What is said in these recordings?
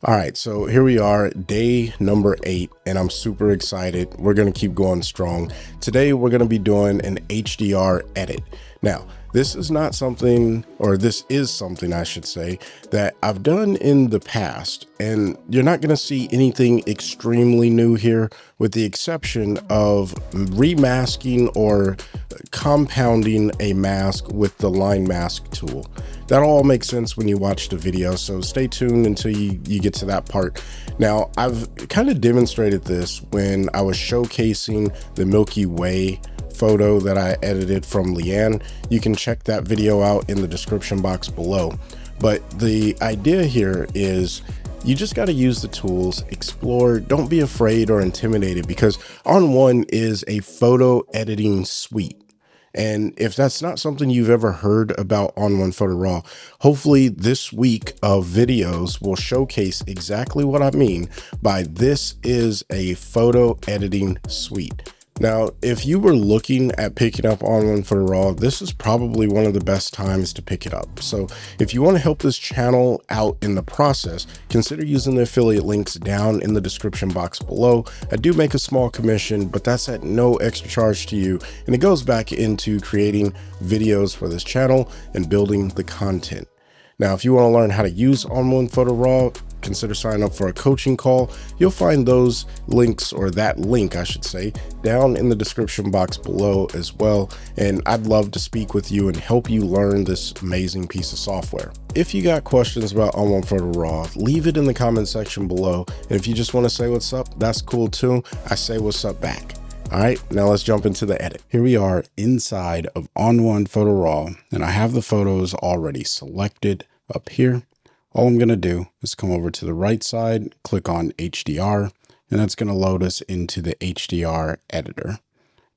All right, so here we are, day number 8, and I'm super excited. We're going to keep going strong. Today, we're going to be doing an HDR edit. Now, this is not something, or this is something I should say, that I've done in the past, and you're not going to see anything extremely new here, with the exception of remasking or compounding a mask with the line mask tool. That all makes sense when you watch the video, so stay tuned until you get to that part. Now, I've kind of demonstrated this when I was showcasing the Milky Way photo that I edited from Leanne. You can check that video out in the description box below. But the idea here is you just got to use the tools, explore, don't be afraid or intimidated, because ON1 is a photo editing suite. And if that's not something you've ever heard about ON1 Photo RAW, hopefully this week of videos will showcase exactly what I mean by this is a photo editing suite. Now, if you were looking at picking up ON1 Photo RAW, this is probably one of the best times to pick it up. So if you want to help this channel out in the process, consider using the affiliate links down in the description box below. I do make a small commission, but that's at no extra charge to you, and it goes back into creating videos for this channel and building the content. Now, if you want to learn how to use ON1 Photo RAW, consider signing up for a coaching call. You'll find those links, or that link, I should say, down in the description box below as well. And I'd love to speak with you and help you learn this amazing piece of software. If you got questions about ON1 Photo RAW, leave it in the comment section below. And if you just want to say what's up, that's cool too. I say what's up back. All right, now let's jump into the edit. Here we are inside of ON1 Photo RAW, and I have the photos already selected up here. All I'm going to do is come over to the right side, click on HDR, and that's going to load us into the HDR editor.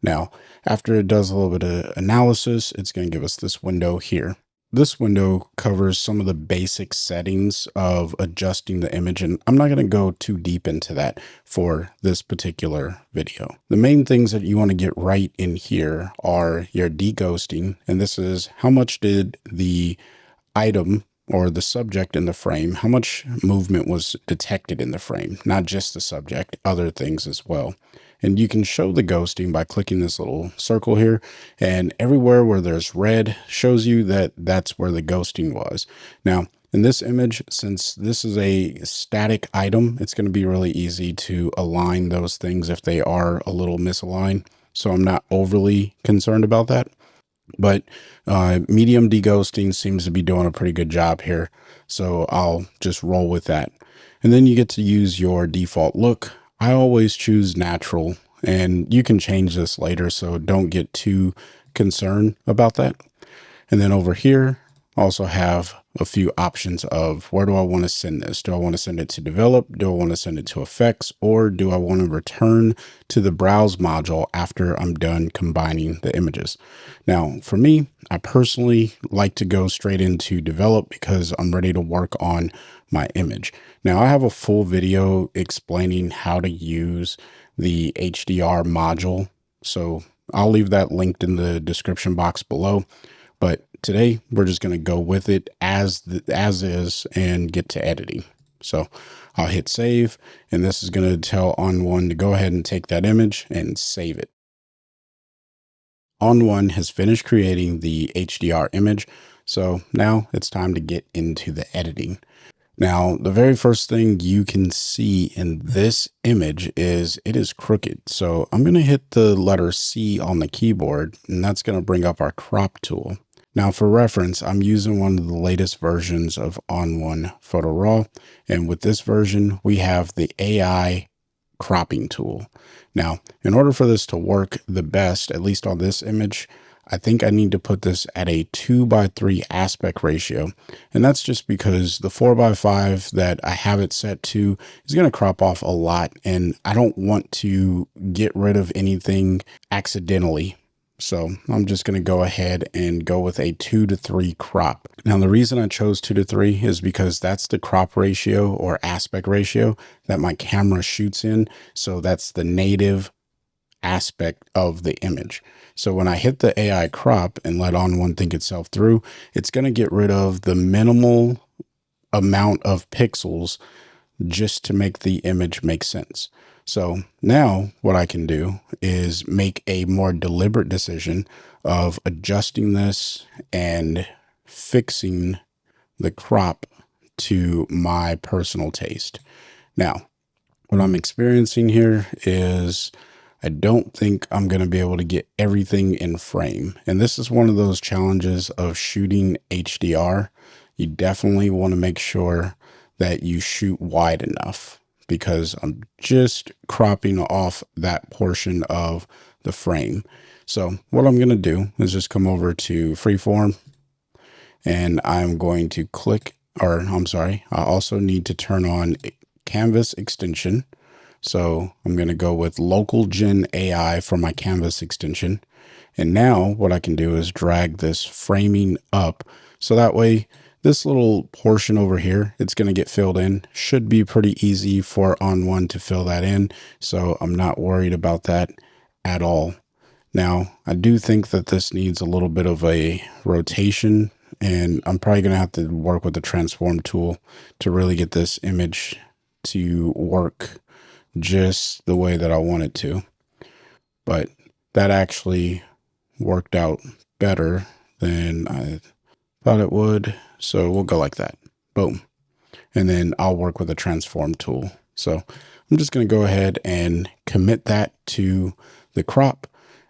Now, after it does a little bit of analysis, it's going to give us this window here. This window covers some of the basic settings of adjusting the image, and I'm not going to go too deep into that for this particular video. The main things that you want to get right in here are your deghosting, and this is how much did the item or the subject in the frame, how much movement was detected in the frame, not just the subject, other things as well. And you can show the ghosting by clicking this little circle here, and everywhere where there's red shows you that that's where the ghosting was. Now, in this image, since this is a static item, it's going to be really easy to align those things if they are a little misaligned. So I'm not overly concerned about that. But medium deghosting seems to be doing a pretty good job here. So I'll just roll with that. And then you get to use your default look. I always choose natural, and you can change this later, so don't get too concerned about that. And then over here, also have a few options of where do I want to send this? Do I want to send it to develop? Do I want to send it to effects? Or do I want to return to the browse module after I'm done combining the images? Now, for me, I personally like to go straight into develop because I'm ready to work on my image. Now, I have a full video explaining how to use the HDR module, so I'll leave that linked in the description box below. But today we're just going to go with it as is and get to editing. So I'll hit save, and this is going to tell ON1 to go ahead and take that image and save it. ON1 has finished creating the HDR image. So now it's time to get into the editing. Now, the very first thing you can see in this image is it is crooked. So I'm going to hit the letter C on the keyboard, and that's going to bring up our crop tool. Now, for reference, I'm using one of the latest versions of ON1 Photo RAW. And with this version, we have the AI cropping tool. Now, in order for this to work the best, at least on this image, I think I need to put this at a 2:3 aspect ratio. And that's just because the 4:5 that I have it set to is going to crop off a lot. And I don't want to get rid of anything accidentally. So I'm just going to go ahead and go with a 2:3 crop. Now, the reason I chose 2:3 is because that's the crop ratio or aspect ratio that my camera shoots in. So that's the native aspect of the image. So when I hit the AI crop and let ON1 think itself through, it's going to get rid of the minimal amount of pixels just to make the image make sense. So now what I can do is make a more deliberate decision of adjusting this and fixing the crop to my personal taste. Now, what I'm experiencing here is I don't think I'm going to be able to get everything in frame. And this is one of those challenges of shooting HDR. You definitely want to make sure that you shoot wide enough, because I'm just cropping off that portion of the frame. So what I'm going to do is just come over to freeform, and I'm going to click, or I'm sorry, I also need to turn on canvas extension. So I'm going to go with local gen AI for my canvas extension. And now what I can do is drag this framing up. So that way this little portion over here, it's going to get filled in. Should be pretty easy for ON1 to fill that in. So I'm not worried about that at all. Now, I do think that this needs a little bit of a rotation, and I'm probably going to have to work with the transform tool to really get this image to work just the way that I want it to. But that actually worked out better than I thought it would. So we'll go like that. Boom. And then I'll work with the transform tool. So I'm just going to go ahead and commit that to the crop.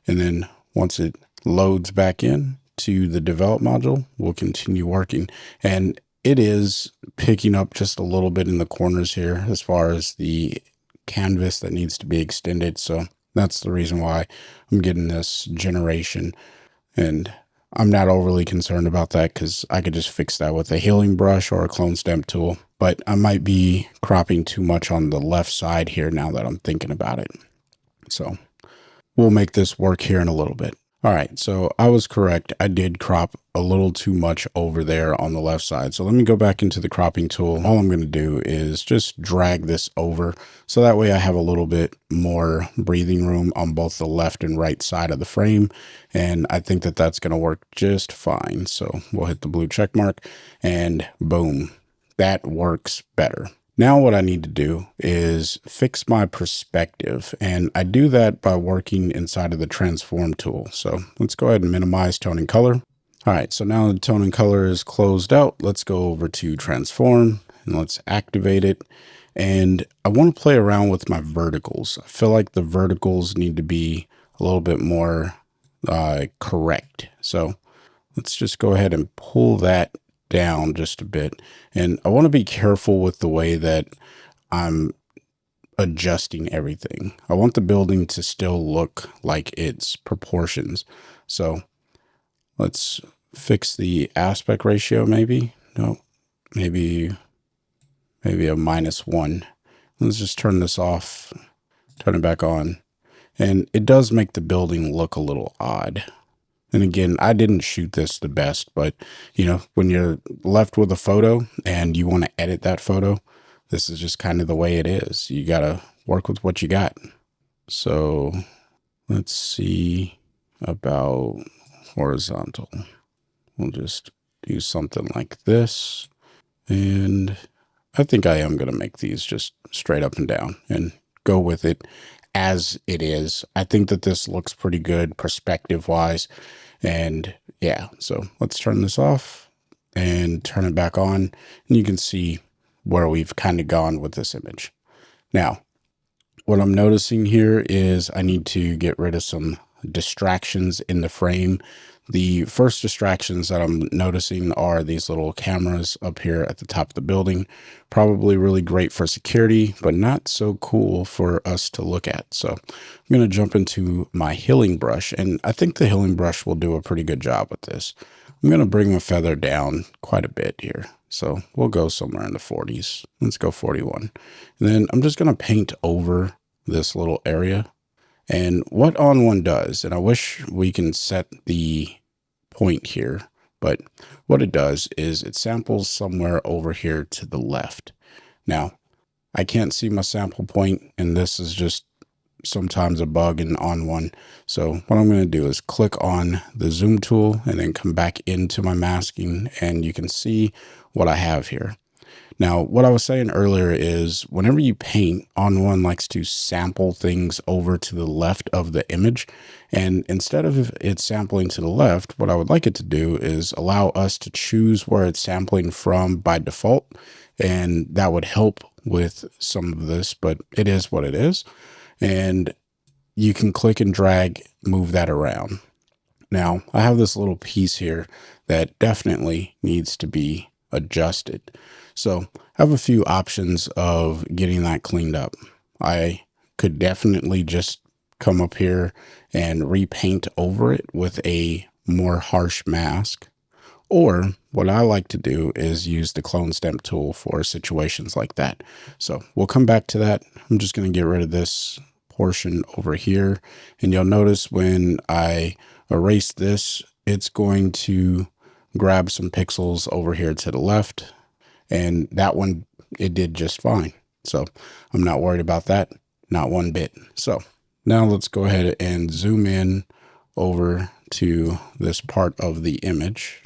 And then once it loads back in to the develop module, we'll continue working. And it is picking up just a little bit in the corners here as far as the canvas that needs to be extended. So that's the reason why I'm getting this generation. And I'm not overly concerned about that because I could just fix that with a healing brush or a clone stamp tool. But I might be cropping too much on the left side here now that I'm thinking about it. So we'll make this work here in a little bit. All right, so I was correct. I did crop a little too much over there on the left side. So let me go back into the cropping tool. All I'm going to do is just drag this over. So that way I have a little bit more breathing room on both the left and right side of the frame. And I think that that's going to work just fine. So we'll hit the blue check mark and boom, that works better. Now what I need to do is fix my perspective, and I do that by working inside of the transform tool. So let's go ahead and minimize tone and color. All right, so now the tone and color is closed out. Let's go over to transform and let's activate it. And I want to play around with my verticals. I feel like the verticals need to be a little bit more correct. So let's just go ahead and pull that down just a bit. And I want to be careful with the way that I'm adjusting everything. I want the building to still look like its proportions. So let's fix the aspect ratio maybe. No, maybe a -1. Let's just turn this off, turn it back on. And it does make the building look a little odd. And again, I didn't shoot this the best, but you know, when you're left with a photo and you want to edit that photo, this is just kind of the way it is. You got to work with what you got. So let's see about horizontal. We'll just do something like this. And I think I am going to make these just straight up and down and go with it as it is. I think that this looks pretty good perspective wise. And yeah, so let's turn this off and turn it back on. And you can see where we've kind of gone with this image. Now, what I'm noticing here is I need to get rid of some distractions in the frame. The first distractions that I'm noticing are these little cameras up here at the top of the building. Probably really great for security, but not so cool for us to look at. So I'm going to jump into my healing brush, and I think the healing brush will do a pretty good job with this. I'm going to bring my feather down quite a bit here. So we'll go somewhere in the 40s. Let's go 41. And then I'm just going to paint over this little area. And what ON1 does, and I wish we can set the point here, but what it does is it samples somewhere over here to the left. Now, I can't see my sample point, and this is just sometimes a bug in ON1. So what I'm going to do is click on the zoom tool and then come back into my masking, and you can see what I have here. Now, what I was saying earlier is whenever you paint, ON1 likes to sample things over to the left of the image. And instead of it sampling to the left, what I would like it to do is allow us to choose where it's sampling from by default. And that would help with some of this, but it is what it is. And you can click and drag, move that around. Now, I have this little piece here that definitely needs to be adjusted. So I have a few options of getting that cleaned up. I could definitely just come up here and repaint over it with a more harsh mask. Or what I like to do is use the clone stamp tool for situations like that. So we'll come back to that. I'm just going to get rid of this portion over here. And you'll notice when I erase this, it's going to grab some pixels over here to the left. And that one, it did just fine. So I'm not worried about that. Not one bit. So now let's go ahead and zoom in over to this part of the image.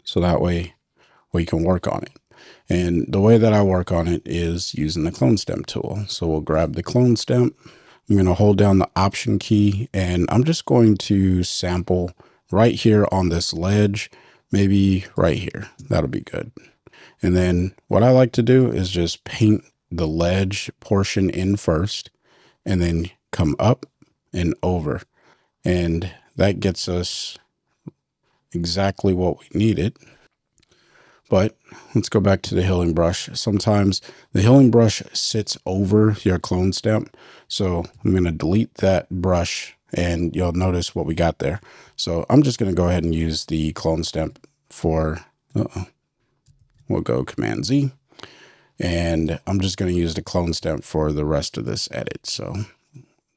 So that way we can work on it. And the way that I work on it is using the clone stamp tool. So we'll grab the clone stamp. I'm going to hold down the option key and I'm just going to sample right here on this ledge, maybe right here. That'll be good. And then what I like to do is just paint the ledge portion in first and then come up and over. And that gets us exactly what we needed. But let's go back to the healing brush. Sometimes the healing brush sits over your clone stamp. So I'm going to delete that brush and you'll notice what we got there. So I'm just going to go ahead and use the clone stamp for, we'll go Command Z. And I'm just going to use the clone stamp for the rest of this edit. So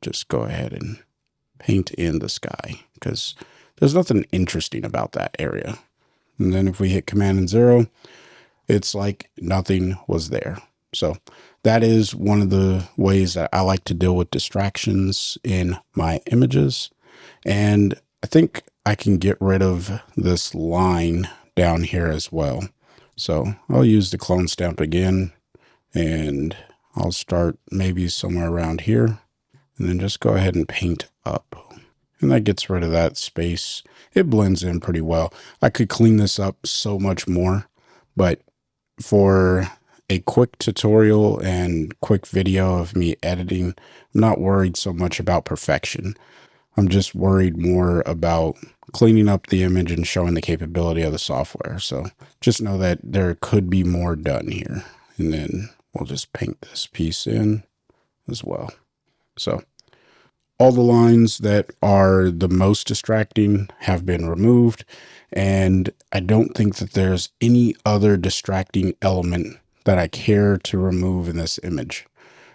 just go ahead and paint in the sky because there's nothing interesting about that area. And then if we hit Command and 0, it's like nothing was there. So that is one of the ways that I like to deal with distractions in my images. And I think I can get rid of this line down here as well. So I'll use the clone stamp again and I'll start maybe somewhere around here and then just go ahead and paint up. And that gets rid of that space. It blends in pretty well. I could clean this up so much more, but for a quick tutorial and quick video of me editing, I'm not worried so much about perfection. I'm just worried more about cleaning up the image and showing the capability of the software. So just know that there could be more done here. And then we'll just paint this piece in as well. So all the lines that are the most distracting have been removed, and I don't think that there's any other distracting element that I care to remove in this image.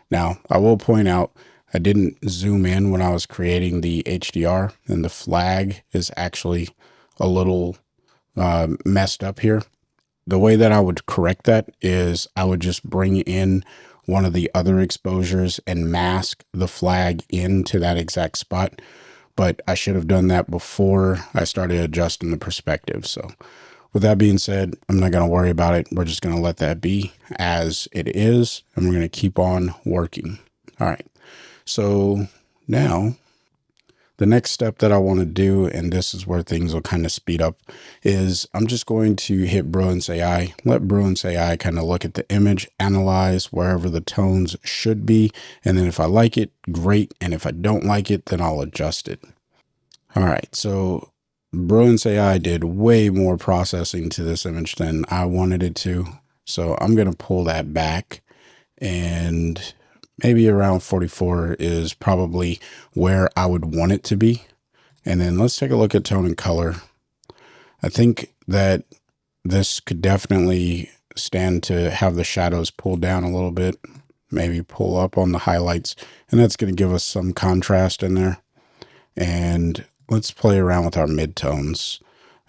Now, I will point out I didn't zoom in when I was creating the HDR, and the flag is actually a little messed up here. The way that I would correct that is I would just bring in one of the other exposures and mask the flag into that exact spot. But I should have done that before I started adjusting the perspective. So with that being said, I'm not going to worry about it. We're just going to let that be as it is. And we're going to keep on working. All right. So now the next step that I want to do, and this is where things will kind of speed up, is I'm just going to hit Brilliance AI, let Brilliance AI kind of look at the image, analyze wherever the tones should be. And then if I like it, great. And if I don't like it, then I'll adjust it. All right. So Brilliance AI did way more processing to this image than I wanted it to. So I'm going to pull that back, and maybe around 44 is probably where I would want it to be. And then let's take a look at tone and color. I think that this could definitely stand to have the shadows pulled down a little bit, maybe pull up on the highlights, and that's going to give us some contrast in there. And let's play around with our midtones.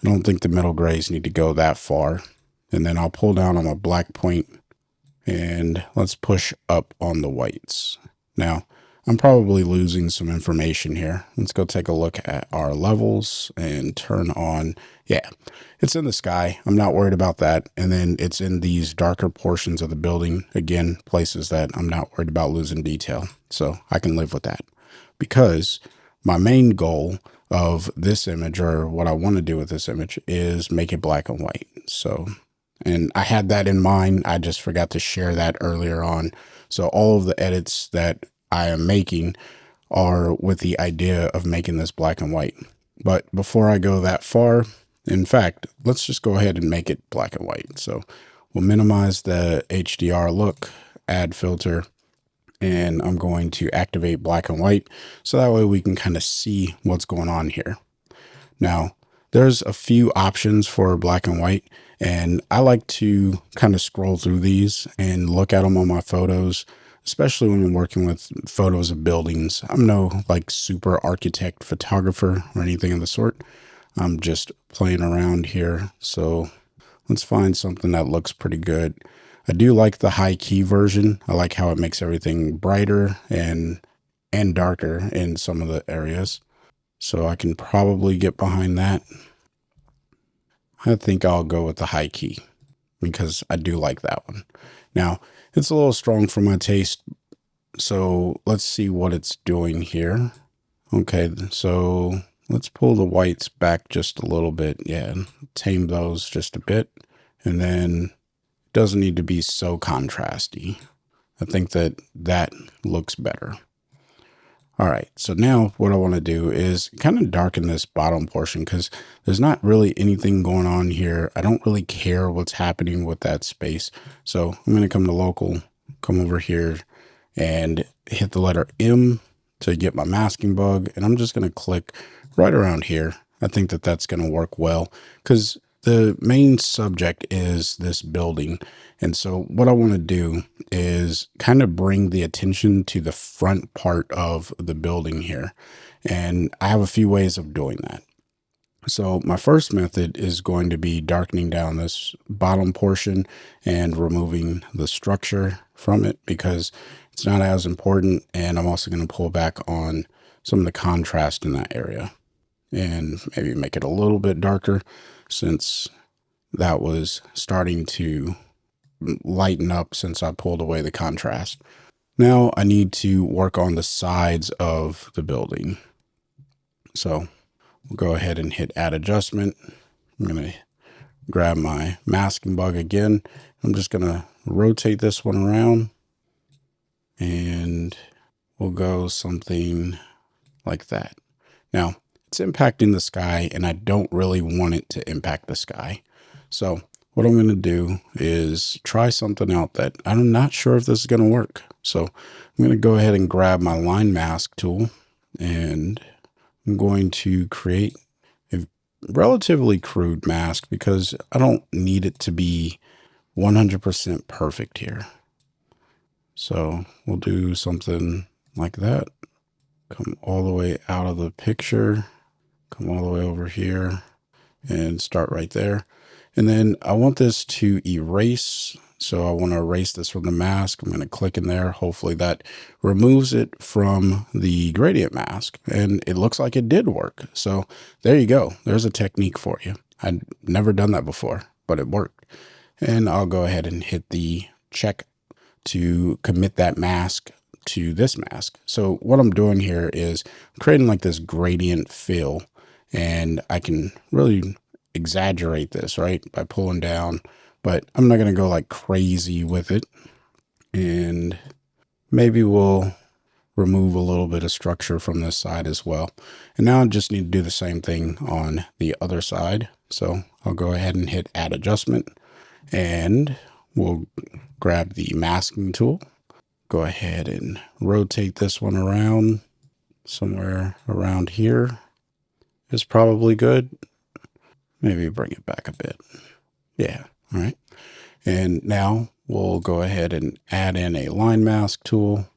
I don't think the middle grays need to go that far. And then I'll pull down on my black point, and let's push up on the whites. Now, I'm probably losing some information here. Let's go take a look at our levels and turn on, yeah, it's in the sky. I'm not worried about that. And then it's in these darker portions of the building. Again, places that I'm not worried about losing detail. So I can live with that, because my main goal of this image, or what I want to do with this image, is make it black and white. So, and I had that in mind. I just forgot to share that earlier on. So all of the edits that I am making are with the idea of making this black and white. But before I go that far, in fact, let's just go ahead and make it black and white. So we'll minimize the HDR look, add filter, and I'm going to activate black and white. So that way we can kind of see what's going on here. Now, there's a few options for black and white, and I like to kind of scroll through these and look at them on my photos, especially when I'm working with photos of buildings. I'm no like super architect photographer or anything of the sort. I'm just playing around here. So let's find something that looks pretty good. I do like the high key version. I like how it makes everything brighter and darker in some of the areas. So I can probably get behind that. I think I'll go with the high key because I do like that one. Now, it's a little strong for my taste, so let's see what it's doing here. Okay, so let's pull the whites back just a little bit. Yeah, tame those just a bit. And then it doesn't need to be so contrasty. I think that looks better. All right, so now what I want to do is kind of darken this bottom portion, because there's not really anything going on here. I don't really care what's happening with that space. So I'm going to come to local, come over here and hit the letter M to get my masking bug. And I'm just going to click right around here. I think that that's going to work well, because the main subject is this building. And so what I want to do is kind of bring the attention to the front part of the building here. And I have a few ways of doing that. So my first method is going to be darkening down this bottom portion and removing the structure from it, because it's not as important. And I'm also going to pull back on some of the contrast in that area and maybe make it a little bit darker, since that was starting to lighten up since I pulled away the contrast. Now I need to work on the sides of the building. So we'll go ahead and hit add adjustment. I'm going to grab my masking bug again. I'm just going to rotate this one around, and we'll go something like that. Now it's impacting the sky, and I don't really want it to impact the sky. So what I'm going to do is try something out that I'm not sure if this is going to work. So I'm going to go ahead and grab my line mask tool, and I'm going to create a relatively crude mask because I don't need it to be 100% perfect here. So we'll do something like that. Come all the way out of the picture, come all the way over here and start right there. And then I want this to erase. So I want to erase this from the mask. I'm going to click in there. Hopefully that removes it from the gradient mask. And it looks like it did work. So there you go. There's a technique for you. I'd never done that before, but it worked. And I'll go ahead and hit the check to commit that mask to this mask. So what I'm doing here is creating like this gradient fill, and I can really exaggerate this, right, by pulling down, but I'm not going to go like crazy with it. And maybe we'll remove a little bit of structure from this side as well. And now I just need to do the same thing on the other side. So I'll go ahead and hit add adjustment, and we'll grab the masking tool, go ahead and rotate this one around. Somewhere around here is probably good. Maybe bring it back a bit. Yeah. All right. And now we'll go ahead and add in a line mask tool.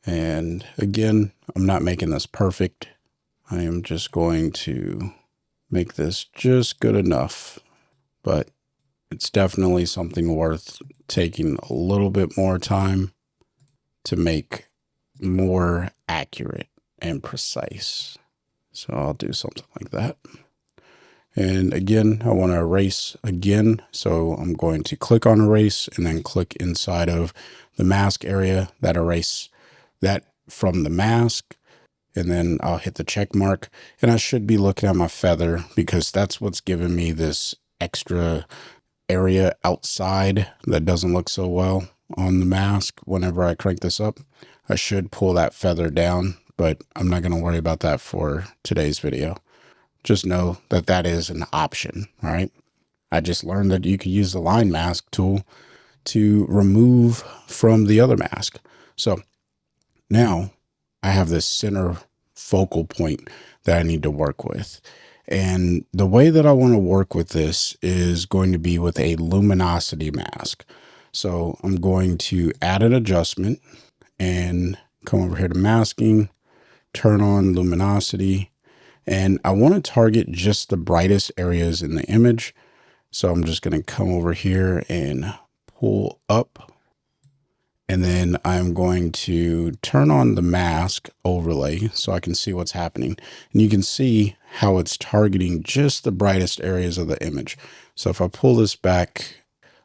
And again, I'm not making this perfect. I am just going to make this just good enough, but it's definitely something worth taking a little bit more time to make more accurate and precise. So I'll do something like that. And again, I want to erase again. So I'm going to click on erase and then click inside of the mask area, that erase that from the mask. And then I'll hit the check mark, and I should be looking at my feather because that's what's giving me this extra area outside that doesn't look so well on the mask. Whenever I crank this up, I should pull that feather down, but I'm not going to worry about that for today's video. Just know that that is an option. All right. I just learned that you can use the line mask tool to remove from the other mask. So now I have this center focal point that I need to work with. And the way that I want to work with this is going to be with a luminosity mask. So I'm going to add an adjustment and come over here to masking, turn on luminosity, and I want to target just the brightest areas in the image. So I'm just going to come over here and pull up, and then I'm going to turn on the mask overlay so I can see what's happening. And you can see how it's targeting just the brightest areas of the image. So if I pull this back,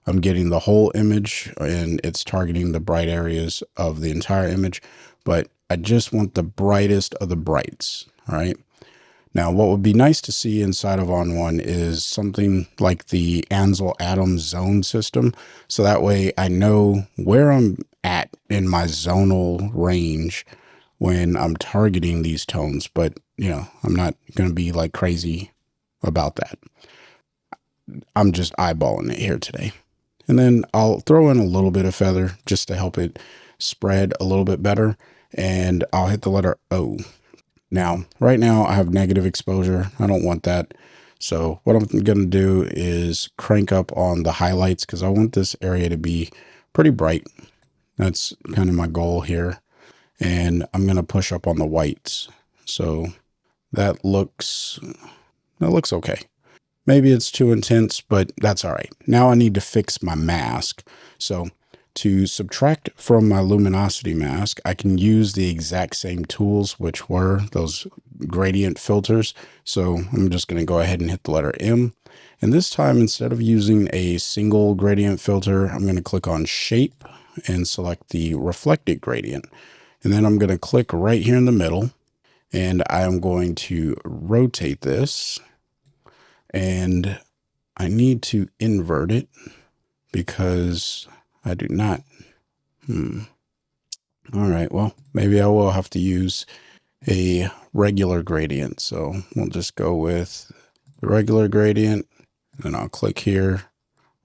I'm getting the whole image and it's targeting the bright areas of the entire image, but I just want the brightest of the brights. All right. Now, what would be nice to see inside of ON1 is something like the Ansel Adams zone system. So that way I know where I'm at in my zonal range when I'm targeting these tones. But, you know, I'm not going to be like crazy about that. I'm just eyeballing it here today. And then I'll throw in a little bit of feather just to help it spread a little bit better. And I'll hit the letter O. Now, right now I have negative exposure. I don't want that. So what I'm going to do is crank up on the highlights because I want this area to be pretty bright. That's kind of my goal here. And I'm going to push up on the whites. So that looks okay. Maybe it's too intense, but that's all right. Now I need to fix my mask. So to subtract from my luminosity mask, I can use the exact same tools, which were those gradient filters. So I'm just going to go ahead and hit the letter M. And this time, instead of using a single gradient filter, I'm going to click on shape and select the reflected gradient. And then I'm going to click right here in the middle, and I'm going to rotate this. And I need to invert it because I do not. All right, well, maybe I will have to use a regular gradient. So we'll just go with the regular gradient, and I'll click here,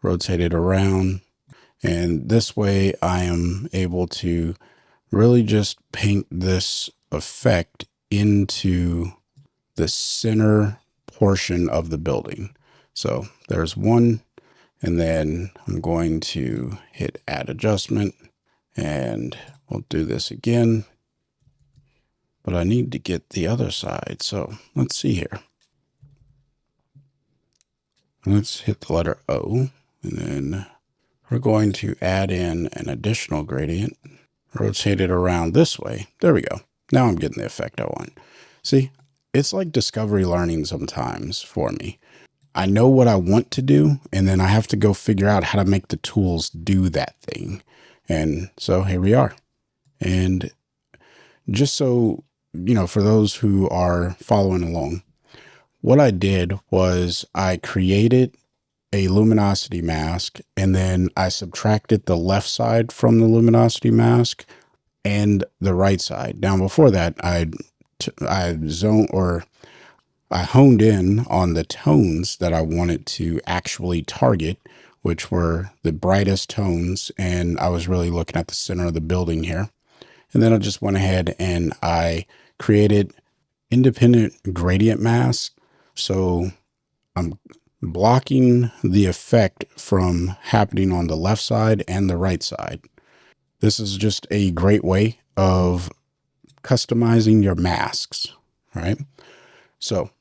rotate it around. And this way I am able to really just paint this effect into the center portion of the building. So there's one, and then I'm going to hit add adjustment, and we'll do this again, but I need to get the other side. So let's see here. Let's hit the letter O, and then we're going to add in an additional gradient, rotate it around this way. There we go. Now I'm getting the effect I want. See, it's like discovery learning sometimes for me. I know what I want to do, and then I have to go figure out how to make the tools do that thing. And so here we are. And just so, you know, for those who are following along, what I did was I created a luminosity mask, and then I subtracted the left side from the luminosity mask and the right side. Now, before that, I honed in on the tones that I wanted to actually target, which were the brightest tones. And I was really looking at the center of the building here. And then I just went ahead and I created independent gradient masks. So I'm blocking the effect from happening on the left side and the right side. This is just a great way of customizing your masks, right? So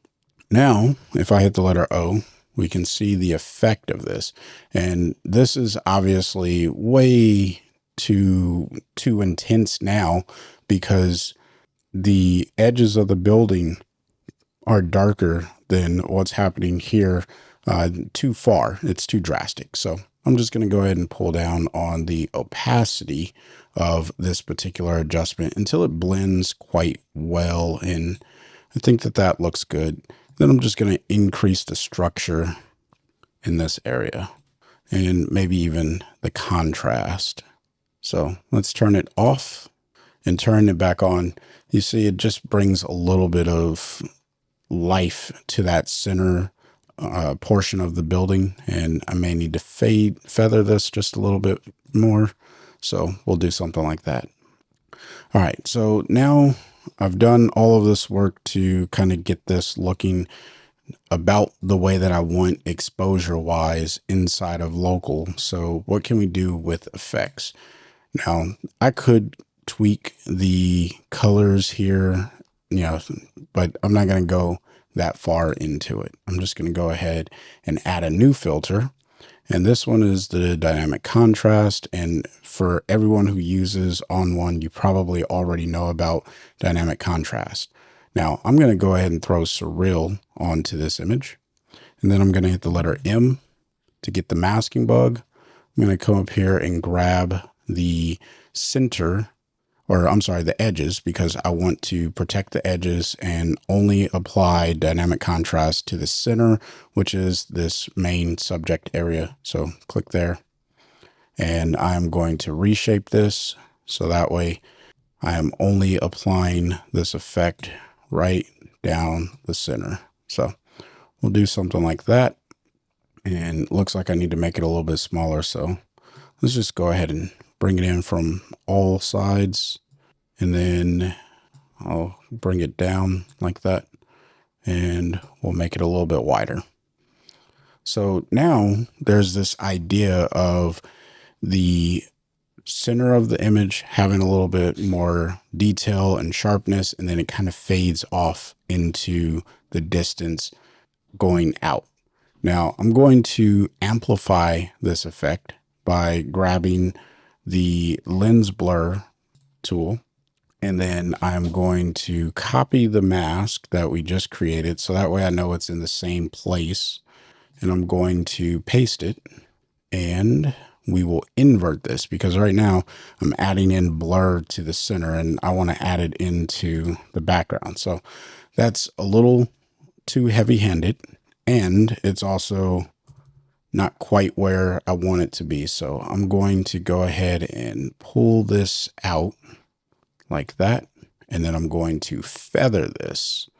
now if I hit the letter O, we can see the effect of this. And this is obviously way too intense now because the edges of the building are darker than what's happening here. Too far. It's too drastic. So I'm just going to go ahead and pull down on the opacity of this particular adjustment until it blends quite well. And I think that that looks good. Then I'm just going to increase the structure in this area and maybe even the contrast. So let's turn it off and turn it back on. You see, it just brings a little bit of life to that center portion of the building, and I may need to feather this just a little bit more. So we'll do something like that. All right, so now I've done all of this work to kind of get this looking about the way that I want exposure wise inside of local. So what can we do with effects? Now I could tweak the colors here, but I'm not going to go that far into it. I'm just going to go ahead and add a new filter. And this one is the dynamic contrast. And for everyone who uses ON1, you probably already know about dynamic contrast. Now I'm going to go ahead and throw surreal onto this image. And then I'm going to hit the letter M to get the masking bug. I'm going to come up here and grab the center, or I'm sorry, the edges, because I want to protect the edges and only apply dynamic contrast to the center, which is this main subject area. So click there, and I'm going to reshape this. So that way I am only applying this effect right down the center. So we'll do something like that. And it looks like I need to make it a little bit smaller. So let's just go ahead and bring it in from all sides. And then I'll bring it down like that, and we'll make it a little bit wider. So now there's this idea of the center of the image having a little bit more detail and sharpness, and then it kind of fades off into the distance going out. Now I'm going to amplify this effect by grabbing the lens blur tool. And then I'm going to copy the mask that we just created. So that way I know it's in the same place. And I'm going to paste it, and we will invert this because right now I'm adding in blur to the center and I want to add it into the background. So that's a little too heavy-handed, and it's also not quite where I want it to be. So I'm going to go ahead and pull this out like that. And then I'm going to feather this,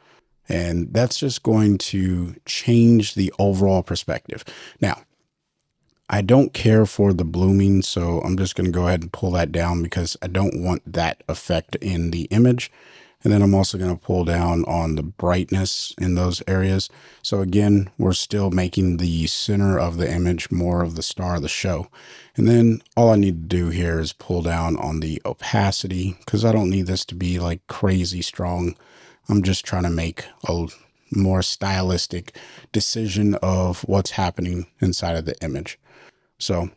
and that's just going to change the overall perspective. Now, I don't care for the blooming, so I'm just going to go ahead and pull that down because I don't want that effect in the image. And then I'm also going to pull down on the brightness in those areas. So again, we're still making the center of the image more of the star of the show. And then all I need to do here is pull down on the opacity because I don't need this to be like crazy strong. I'm just trying to make a more stylistic decision of what's happening inside of the image. So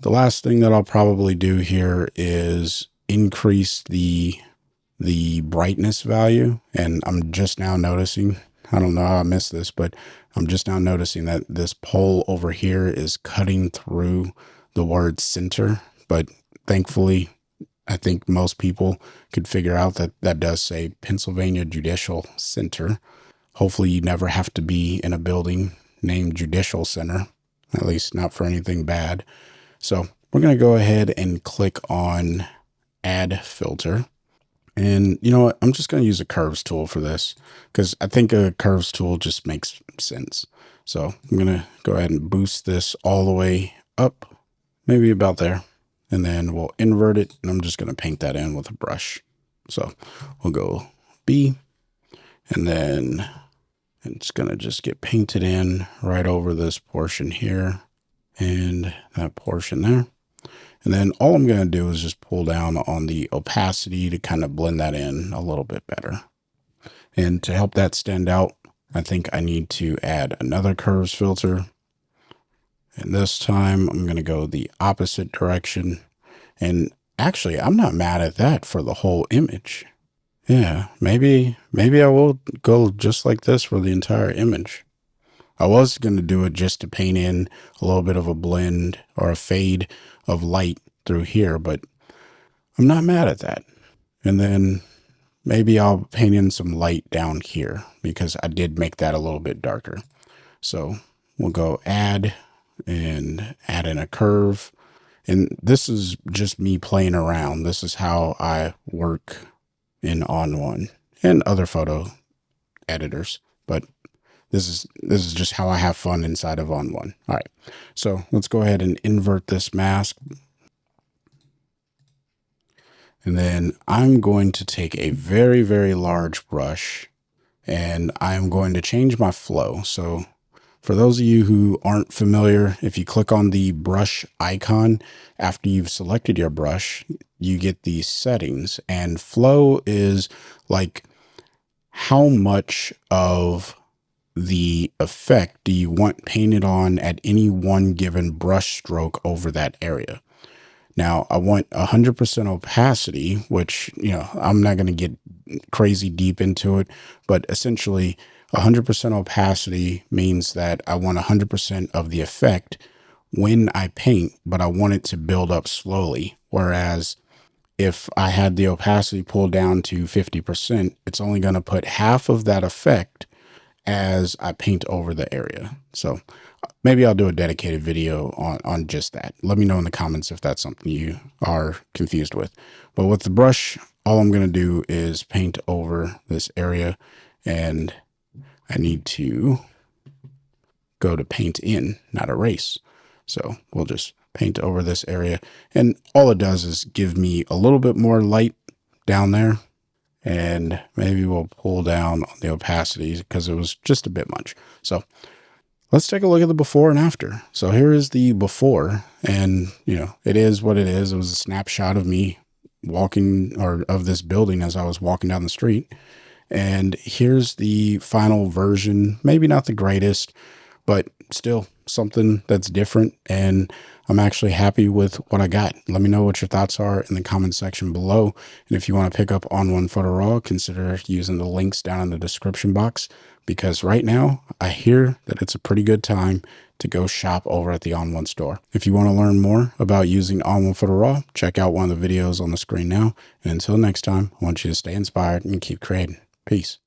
the last thing that I'll probably do here is increase the brightness value. And I'm just now noticing, I don't know how I missed this, but I'm just now noticing that this pole over here is cutting through the word center. But thankfully, I think most people could figure out that that does say Pennsylvania Judicial Center. Hopefully you never have to be in a building named Judicial Center, at least not for anything bad. So we're going to go ahead and click on Add Filter. And you know what? I'm just going to use a curves tool for this because I think a curves tool just makes sense. So I'm going to go ahead and boost this all the way up, maybe about there. And then we'll invert it. And I'm just going to paint that in with a brush. So we'll go B, and then it's going to just get painted in right over this portion here and that portion there. And then all I'm going to do is just pull down on the opacity to kind of blend that in a little bit better. And to help that stand out, I think I need to add another curves filter. And this time I'm going to go the opposite direction. And actually, I'm not mad at that for the whole image. Yeah, maybe I will go just like this for the entire image. I was going to do it just to paint in a little bit of a blend or a fade of light through here, but I'm not mad at that. And then maybe I'll paint in some light down here because I did make that a little bit darker. So we'll go add and add in a curve. And this is just me playing around. This is how I work in ON1 and other photo editors, but this is just how I have fun inside of ON1. All right, so let's go ahead and invert this mask. And then I'm going to take a very, very large brush and I'm going to change my flow. So for those of you who aren't familiar, if you click on the brush icon after you've selected your brush, you get these settings, and flow is like how much of the effect do you want painted on at any one given brush stroke over that area. Now I want 100% opacity, which, I'm not going to get crazy deep into it, but essentially 100% opacity means that I want 100% of the effect when I paint, but I want it to build up slowly. Whereas if I had the opacity pulled down to 50%, it's only going to put half of that effect as I paint over the area. So maybe I'll do a dedicated video on just that. Let me know in the comments if that's something you are confused with. But with the brush, all I'm going to do is paint over this area, and I need to go to paint in, not erase. So we'll just paint over this area, and all it does is give me a little bit more light down there. And maybe we'll pull down on the opacity because it was just a bit much. So let's take a look at the before and after. So here is the before, and it is what it is. It was a snapshot of me walking, or of this building as I was walking down the street. And here's the final version. Maybe not the greatest, but still something that's different. And I'm actually happy with what I got. Let me know what your thoughts are in the comment section below. And if you want to pick up ON1 Photo RAW, consider using the links down in the description box, because right now I hear that it's a pretty good time to go shop over at the ON1 store. If you want to learn more about using ON1 Photo RAW, check out one of the videos on the screen now. And until next time, I want you to stay inspired and keep creating. Peace.